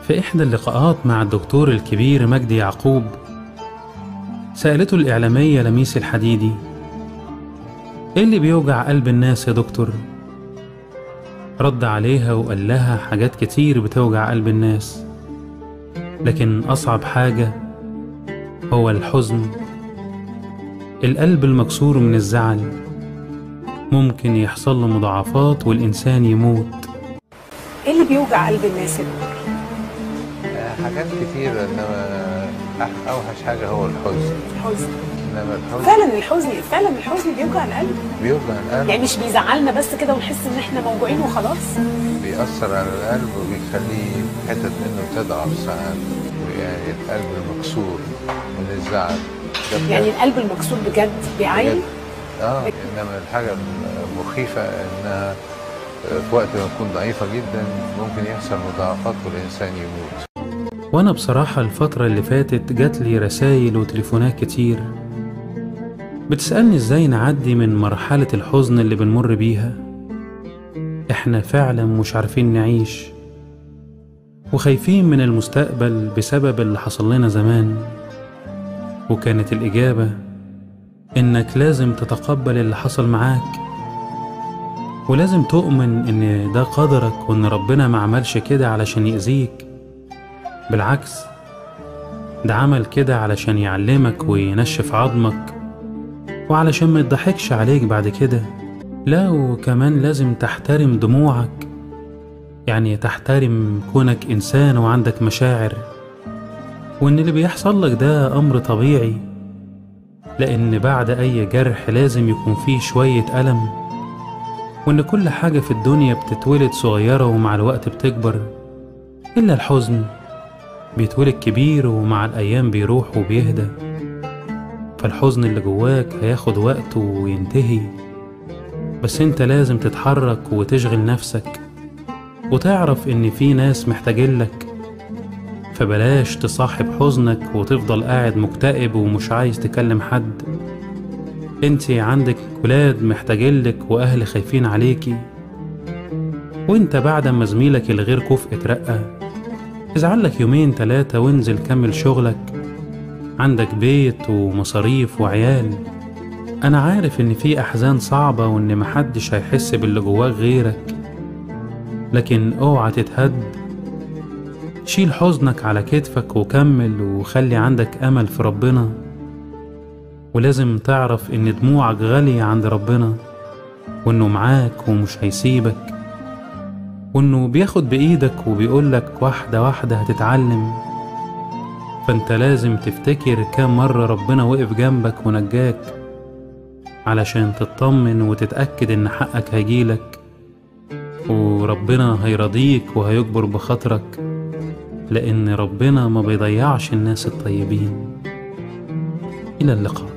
في إحدى اللقاءات مع الدكتور الكبير مجدي يعقوب، سألته الإعلامية لميس الحديدي: إيه اللي بيوجع قلب الناس يا دكتور؟ رد عليها وقال لها حاجات كتير بتوجع قلب الناس، لكن أصعب حاجة هو الحزن. القلب المكسور من الزعل ممكن يحصل له مضاعفات والإنسان يموت. ايه اللي بيوجع قلب الناس يا دكتور؟ حاجات كتير، انما اوحش حاجه هو الحزن. انما الحزن بيوجع القلب. يعني مش بيزعلنا بس كده ونحس ان احنا موجوعين وخلاص، بيأثر على القلب وبيخليه حتت منه تضعف ساعات، يعني القلب المكسور من الزعل. يعني القلب المكسور بجد بيعين؟ انما الحاجه المخيفه انها في وقت ما تكون ضعيفه جدا ممكن يحصل مضاعفات والانسان يموت. وأنا بصراحة الفترة اللي فاتت جات لي رسايل وتليفونات كتير بتسألني إزاي نعدي من مرحلة الحزن اللي بنمر بيها. إحنا فعلا مش عارفين نعيش وخايفين من المستقبل بسبب اللي حصل لنا زمان، وكانت الإجابة إنك لازم تتقبل اللي حصل معاك، ولازم تؤمن إن ده قدرك وإن ربنا ما عملش كده علشان يأذيك، بالعكس ده عمل كده علشان يعلمك وينشف عظمك وعلشان ما يضحكش عليك بعد كده. لا، وكمان لازم تحترم دموعك، يعني تحترم كونك إنسان وعندك مشاعر، وإن اللي بيحصل لك ده أمر طبيعي، لأن بعد أي جرح لازم يكون فيه شوية ألم، وإن كل حاجة في الدنيا بتتولد صغيرة ومع الوقت بتكبر، إلا الحزن بيتولد كبير ومع الأيام بيروح وبيهدى. فالحزن اللي جواك هياخد وقته وينتهي، بس انت لازم تتحرك وتشغل نفسك وتعرف ان في ناس محتاجينلك، فبلاش تصاحب حزنك وتفضل قاعد مكتئب ومش عايز تكلم حد. انت عندك ولاد محتاجينلك واهل خايفين عليكي، وانت بعد ما زميلك الغير كفء اترقى ازعلك يومين 3 وانزل كمل شغلك، عندك بيت ومصاريف وعيال. انا عارف ان في احزان صعبة وان محدش هيحس باللي جواك غيرك، لكن اوعى تتهد، شيل حزنك على كتفك وكمل وخلي عندك امل في ربنا. ولازم تعرف ان دموعك غالية عند ربنا، وانه معاك ومش هيسيبك، وانه بياخد بايدك وبيقولك واحدة واحدة هتتعلم. فانت لازم تفتكر كام مرة ربنا وقف جنبك ونجاك علشان تطمن وتتأكد ان حقك هيجيلك، وربنا هيرضيك وهيجبر بخاطرك، لان ربنا ما بيضيعش الناس الطيبين. إلى اللقاء.